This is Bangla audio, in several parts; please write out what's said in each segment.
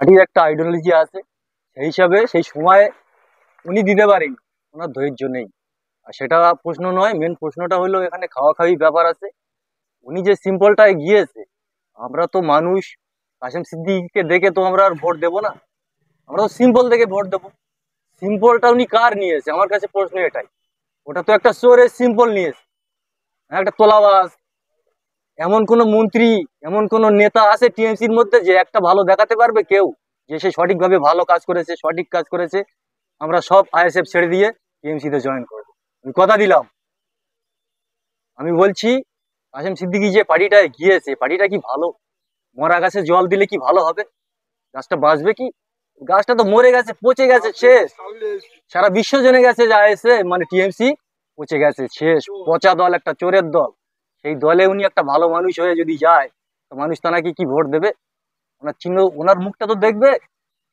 পার্টির একটা আইডিওলজি আছে, সেই হিসাবে সেই সময় উনি দিতে পারেন, ওনার ধৈর্য নেই। আর সেটা প্রশ্ন নয়, মেন প্রশ্নটা হলো এখানে খাওয়া খাওয়ি ব্যাপার আছে। উনি যে সিম্পলটায় গিয়েছে, আমরা তো মানুষ, কাসেম সিদ্দিকীকে দেখে তো আমরা আর ভোট দেবো না, আমরা তো সিম্পল দেখে ভোট দেবো। সিম্পলটা উনি কার নিয়েছে, আমার কাছে প্রশ্ন এটাই। ওটা তো একটা চোরের সিম্পল নিয়েছে, একটা তোলাবাজ। এমন কোন মন্ত্রী, এমন কোন নেতা আছে টিএমসির মধ্যে যে একটা ভালো দেখাতে পারবে কেউ, যে সে সঠিকভাবে ভালো কাজ করেছে, সঠিক কাজ করেছে? আমরা সব আইএসএফ ছেড়ে দিয়ে টিএমসি তে জয়েন করবো, আমি কথা দিলাম। আমি বলছি, কাসেম সিদ্দিকী যে পার্টিটায় গিয়েছে, পার্টিটা কি ভালো? মরা গাছে জল দিলে কি ভালো হবে? গাছটা বাঁচবে কি? গাছটা তো মরে গেছে, পচে গেছে, শেষ। সারা বিশ্ব জেনে গেছে যে আইএসএ মানে টিএমসি পচে গেছে, শেষ, পচা দল, একটা চোরের দল। সেই দলে উনি একটা ভালো মানুষ হয়ে যদি যায়, তো মানুষ তাকে কি ভোট দেবে? ওনার চিহ্ন, ওনার মুখটা তো দেখবে,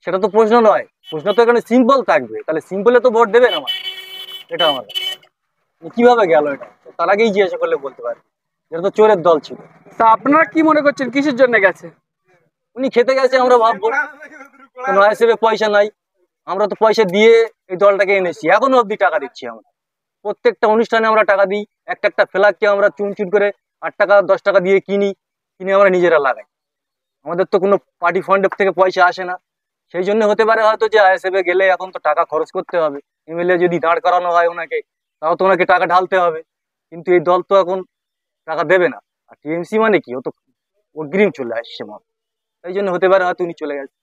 সেটা তো প্রশ্ন নয়। প্রশ্ন তো এখানে সিম্পল থাকবে, তাহলে সিম্পলে তো ভোট দেবেন আমার। এটা আমার কিভাবে গেল এটা, তার আগেই জিজ্ঞাসা করলে বলতে পারি। এটা তো চোরের দল ছিল। তা আপনারা কি মনে করছেন কিসের জন্য গেছে? উনি খেতে গেছে, আমরা ভাববো কোনো হিসেবে পয়সা নাই। আমরা তো পয়সা দিয়ে এই দলটাকে এনেছি, এখনো অব্দি টাকা দিচ্ছি আমরা। প্রত্যেকটা অনুষ্ঠানে আমরা টাকা দিই, একটা একটা ফ্ল্যাগকে আমরা চুন চুন করে 8 টাকা 10 টাকা দিয়ে কিনি, কিনে আমরা নিজেরা লাগাই। আমাদের তো কোনো পার্টি ফান্ডের থেকে পয়সা আসে না। সেই জন্য হতে পারে হয়তো যে আইএসএফ এ গেলে এখন তো টাকা খরচ করতে হবে, এমএলএ যদি দাঁড় করানো হয় ওনাকে, তাও তো ওনাকে টাকা ঢালতে হবে। কিন্তু এই দল তো এখন টাকা দেবে না। আর টিএমসি মানে কি, ও তো অগ্রিম চলে আসছে মাল। এই জন্য হতে পারে হয়তো উনি চলে গেছে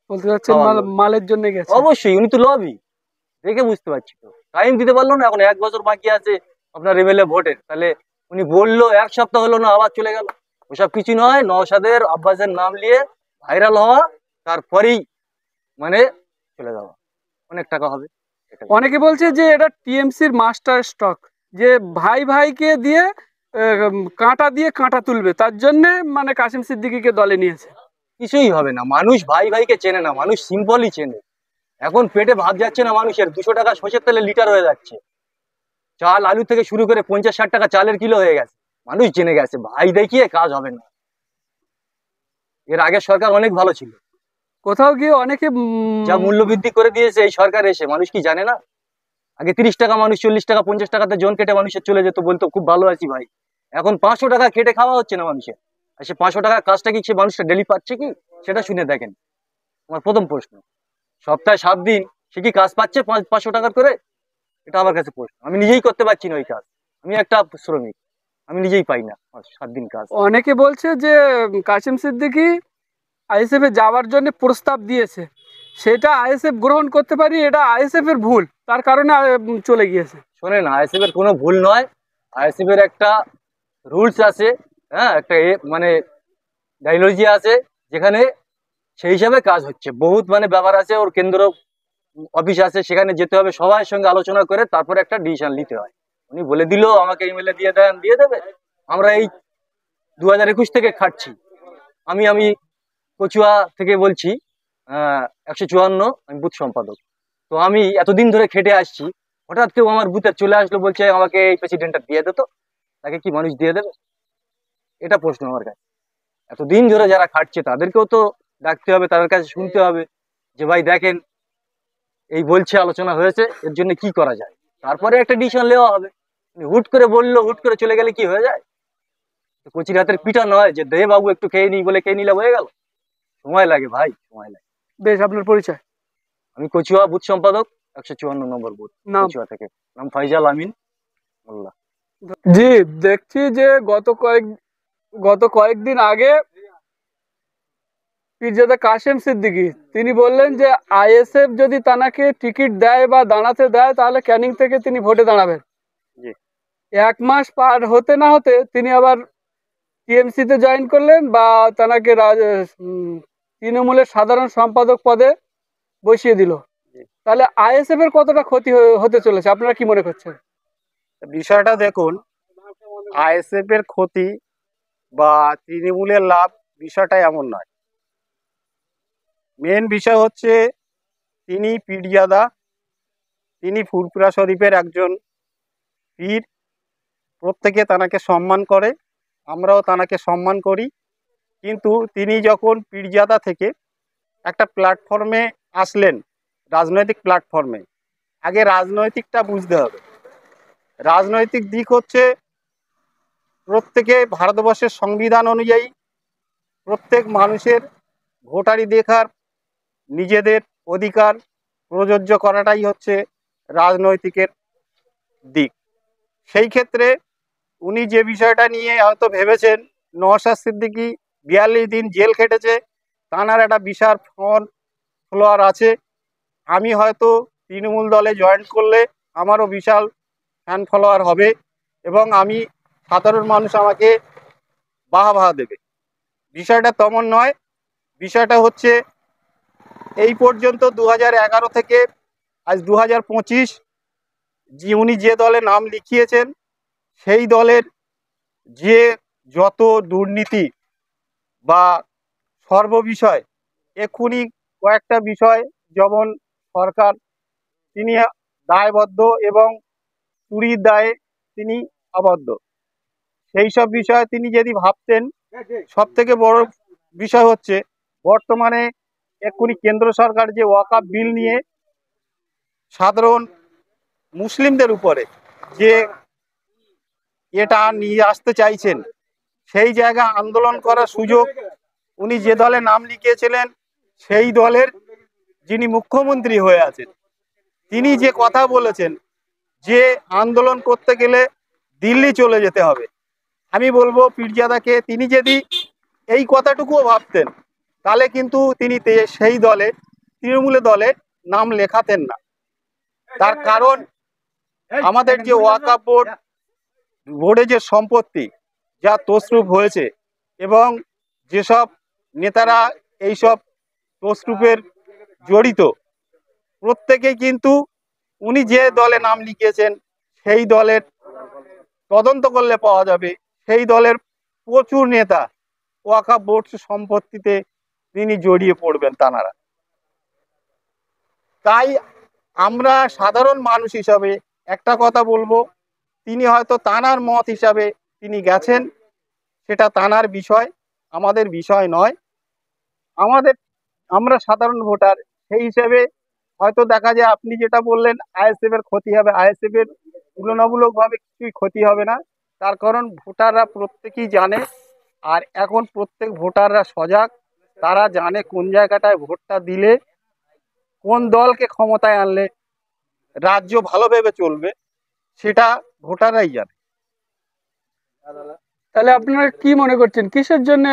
বলতে চাচ্ছেন খাওয়ার লোভে। মালের জন্য গেছে? অবশ্যই, উনি তো লবি, দেখে বুঝতে পারছি তো। টাইম দিতে পারলো না, এখন 1 বছর বাকি আছে আপনার এমএলএ ভোটের, তাহলে উনি বললো 1 সপ্তাহ হলো না, আবার চলে গেল। ওসব কিছু নয়, নওশাদের আব্বাসের নাম নিয়ে ভাইরাল হওয়া, তারপরেই মানে চলে যাওয়া, অনেক টাকা হবে। অনেকে বলছে যে এটা টিএমসির মাস্টার স্ট্রোক, যে ভাই ভাইকে দিয়ে কাঁটা দিয়ে কাঁটা তুলবে, তার জন্য মানে কাসেম সিদ্দিকীকে দলে নিয়েছে। কিছুই হবে না, মানুষ ভাই ভাইকে চেনে না, মানুষ সিম্পলই চেনে। এখন পেটে ভাত যাচ্ছে না মানুষের, 200 টাকা সর্ষের তেলে লিটার হয়ে যাচ্ছে। চাল আলু থেকে শুরু করে 50-60 টাকা চালের কিলো হয়ে গেছে। মানুষ জেনে গেছে ভাই দেখিয়ে কাজ হবে না। এর আগের সরকার অনেক ভালো ছিল, কোথাও গিয়ে অনেকে যা মূল্য বৃদ্ধি করে দিয়েছে এই সরকার এসে, মানুষ কি জানে না? আগে 30 টাকা মানুষ 40 টাকা 50 টাকাতে জন কেটে মানুষের চলে যেত, বলতো খুব ভালো আছি ভাই। এখন 500 টাকা খেটে খাওয়া হচ্ছে না মানুষের। আর সে 500 টাকার কাজটা কি সে মানুষটা ডেলি পাচ্ছে কি, সেটা শুনে দেখেন। আমার প্রথম প্রশ্ন, সপ্তাহে 7 দিন সে কি কাজ পাচ্ছে 500 টাকার করে? এটা আমার কাছে প্রশ্ন। আমি নিজেই করতে পারছি না ওই কাজ, আমি একটা শ্রমিক, আমি নিজেই পাই না 7 দিন কাজ। অনেকে বলছে যে কাসেম সিদ্দিকী আইএসএফ এ যাওয়ার জন্য প্রস্তাব দিয়েছে, সেটা আইএসএফ গ্রহণ করতে পারি, এটা আইএসএফ এর ভুল, তার কারণে চলে গিয়েছে। শোনেন, আইএসএফ এর কোনো ভুল নয়। আইএসএফ এর একটা রুলস আছে, হ্যাঁ, একটা মানে ডাইলজি আছে, যেখানে সেই হিসাবে কাজ হচ্ছে। বহুত মানে ব্যাপার আছে, ওর কেন্দ্র অফিস আছে, সেখানে যেতে হবে, সবার সঙ্গে আলোচনা করে তারপরে একটা ডিসিশন নিতে হয়। উনি বলে দিল আমাকে ইমেলে দিয়ে দেন, দিয়ে দেবে। আমরা এই 2021 থেকে খাটছি। আমি আমি কচুয়া থেকে বলছি, 154, আমি বুথ সম্পাদক। তো আমি এতদিন ধরে খেটে আসছি, হঠাৎ কেউ আমার বুথে চলে আসলো, বলছে আমাকে এই প্রেসিডেন্টটা দিয়ে দিত, তাকে কি মানুষ দিয়ে দেবে? এটা প্রশ্ন আমার কাছে। এতদিন ধরে যারা খাটছে তাদেরকেও তো ডাকতে হবে, তাদের কাছে শুনতে হবে যে ভাই দেখেন এই বলছে, আলোচনা হয়েছে, এর জন্য কি করা যায়, তারপরে একটা ডিসিশন নেওয়া হবে। হুট করে বললো, হুট করে চলে গেলে কি হয়ে যায়? কচির হাতের পিঠা নয় যে দে বাবু একটু খেয়ে নি বলে খেয়ে নিলে হয়ে গেল। সময় লাগে ভাই, সময় লাগে। বেশ, আপনার পরিচয়? আমি কচুয়া বুথ সম্পাদক, 154 নম্বর বুথ, নাম? কচুয়া থেকে। নাম ফাইজাল আমিন মোল্লা। জি, দেখছি যে গত কয়েকদিন আগে পীরজাদা কাসেম সিদ্দিকী তিনি বললেন যে আইএসএফ যদি তানাকে টিকিট দেয় বা দাঁড়াতে দেয়, তাহলে ক্যানিং থেকে তিনি ভোটে দাঁড়াবেন। জি। 1 মাস পার হতে না হতে তিনি আবার টিএমসি তে জয়েন করলেন, বা তানাকে তৃণমূলের সাধারণ সম্পাদক পদে বসিয়ে দিল। জি। তাহলে আইএসএফ এর কতটা ক্ষতি হতে চলেছে, আপনারা কি মনে করছেন? বিষয়টা দেখুন, আইএসএফ এর ক্ষতি বা তৃণমূলের লাভ, বিষয়টা এমন নয়। মেন বিষয় হচ্ছে তিনি পীরজাদা, তিনি ফুরফুরা শরীফের একজন পীর। প্রত্যেকে তানাকে সম্মান করে, আমরাও তানাকে সম্মান করি। কিন্তু তিনি যখন পীরজাদা থেকে একটা প্ল্যাটফর্মে আসলেন, রাজনৈতিক প্ল্যাটফর্মে, আগে রাজনৈতিকটা বুঝতে হবে। রাজনৈতিক দিক হচ্ছে প্রত্যেকে ভারতবর্ষের সংবিধান অনুযায়ী প্রত্যেক মানুষের ভোটাধিকার, নিজেদের অধিকার প্রযোজ্য করাটাই হচ্ছে রাজনৈতিকের দিক। সেই ক্ষেত্রে উনি যে বিষয়টা নিয়ে হয়তো ভেবেছেন, নওশাদ সিদ্দিকী ৪২ দিন জেল খেটেছে, তাঁর একটা বিশাল ফ্যান ফলোয়ার আছে। আমি হয়তো তৃণমূল দলে জয়েন করলে আমারও বিশাল ফ্যান ফলোয়ার হবে এবং আমি সাধারণ মানুষ আমাকে বাহবা দেবে। বিষয়টা তেমন নয়। বিষয়টা হচ্ছে এই পর্যন্ত ২০১১ থেকে আজ ২০২৫ উনি যে দলে নাম লিখিয়েছেন সেই দলের যে যত দুর্নীতি বা সর্ববিষয়, এক্ষুনি কয়েকটা বিষয় যেমন সরকার তিনি দায়বদ্ধ এবং চুরির দায়ে তিনি আবদ্ধ, সেই সব বিষয়ে তিনি যদি ভাবতেন। সব থেকে বড় বিষয় হচ্ছে বর্তমানে এক্ষুনি কেন্দ্র সরকার যে ওয়াকফ বিল নিয়ে সাধারণ মুসলিমদের উপরে যে এটা নিয়ে আসতে চাইছেন, সেই জায়গা আন্দোলন করার সুযোগ উনি যে দলে নাম লিখিয়েছিলেন সেই দলের যিনি মুখ্যমন্ত্রী হয়ে আছেন তিনি যে কথা বলেছেন যে আন্দোলন করতে গেলে দিল্লি চলে যেতে হবে, আমি বলবো পীরজাদাকে তিনি যদি এই কথাটুকুও ভাবতেন তাহলে কিন্তু তিনি সেই দলে, তৃণমূলের দলে নাম লেখাতেন না। তার কারণ আমাদের যে ওয়াকফ বোর্ডে যে সম্পত্তি যা তছরূপ হয়েছে এবং যেসব নেতারা এইসব তছরূপের জড়িত, প্রত্যেকেই কিন্তু উনি যে দলে নাম লিখিয়েছেন সেই দলের তদন্ত করলে পাওয়া যাবে সেই দলের প্রচুর নেতা ওয়াকফ বোর্ড সম্পত্তিতে তিনি জড়িয়ে পড়বেন তানারা। তাই আমরা সাধারণ মানুষ হিসাবে একটা কথা বলবো, তিনি হয়তো তানার মত হিসাবে তিনি গেছেন, সেটা তানার বিষয়, আমাদের বিষয় নয়। আমরা সাধারণ ভোটার, সেই হিসেবে হয়তো দেখা যায় আপনি যেটা বললেন আইএসএফ এর ক্ষতি হবে, আইএসএফ এর তুলনামূলকভাবে কিছুই ক্ষতি হবে না। তার কারণ ভোটাররা প্রত্যেকেই জানে, আর এখন প্রত্যেক ভোটাররা সজাগ, তারা জানে কোন জায়গাটায় ভোটটা দিলে কোন দলকে ক্ষমতায় আনলে রাজ্য ভালোভাবে চলবে, সেটা ভোটাররাই জানে। তাহলে আপনারা কি মনে করছেন কিসের জন্য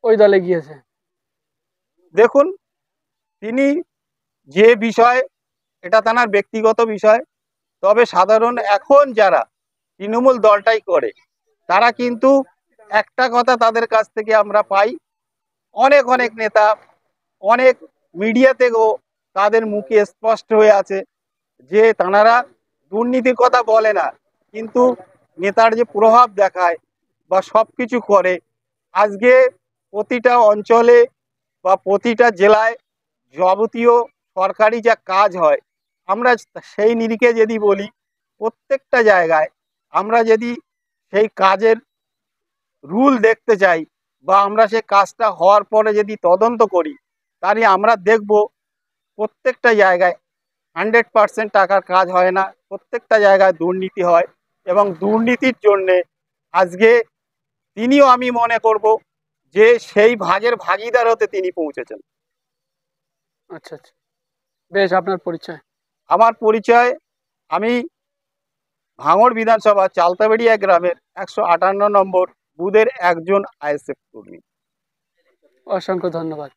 ওই দলে গিয়েছে? দেখুন, তিনি যে বিষয় এটা তার ব্যক্তিগত বিষয়, তবে সাধারণ এখন যারা তৃণমূল দলটাই করে তারা কিন্তু একটা কথা তাদের কাছ থেকে আমরা পাই, অনেক অনেক নেতা অনেক মিডিয়া থেকেও তাদের মুখে স্পষ্ট হয়ে আছে যে তাঁরা দুর্নীতির কথা বলে না, কিন্তু নেতার যে প্রভাব দেখায় বা সব কিছু করে, আজকে প্রতিটা অঞ্চলে বা প্রতিটা জেলায় যাবতীয় সরকারি যা কাজ হয়, আমরা সেই নিরিখে যদি বলি প্রত্যেকটা জায়গায় আমরা যদি সেই কাজের রুল দেখতে চাই বা আমরা সেই কাজটা হওয়ার পরে যদি তদন্ত করি, তাহলে আমরা দেখব প্রত্যেকটা জায়গায় 100% টাকার কাজ হয় না, প্রত্যেকটা জায়গায় দুর্নীতি হয় এবং দুর্নীতির জন্যে আজকে তিনিও আমি মনে করব যে সেই ভাগের ভাগিদার হতে তিনি পৌঁছেছেন। আচ্ছা আচ্ছা, বেশ। আপনার পরিচয়? আমার পরিচয়, আমি ভাঙড় বিধানসভা চালতাবেড়িয়া গ্রামের 158 নম্বর বুথের একজন আইএসএফ কর্মী। অসংখ্য ধন্যবাদ।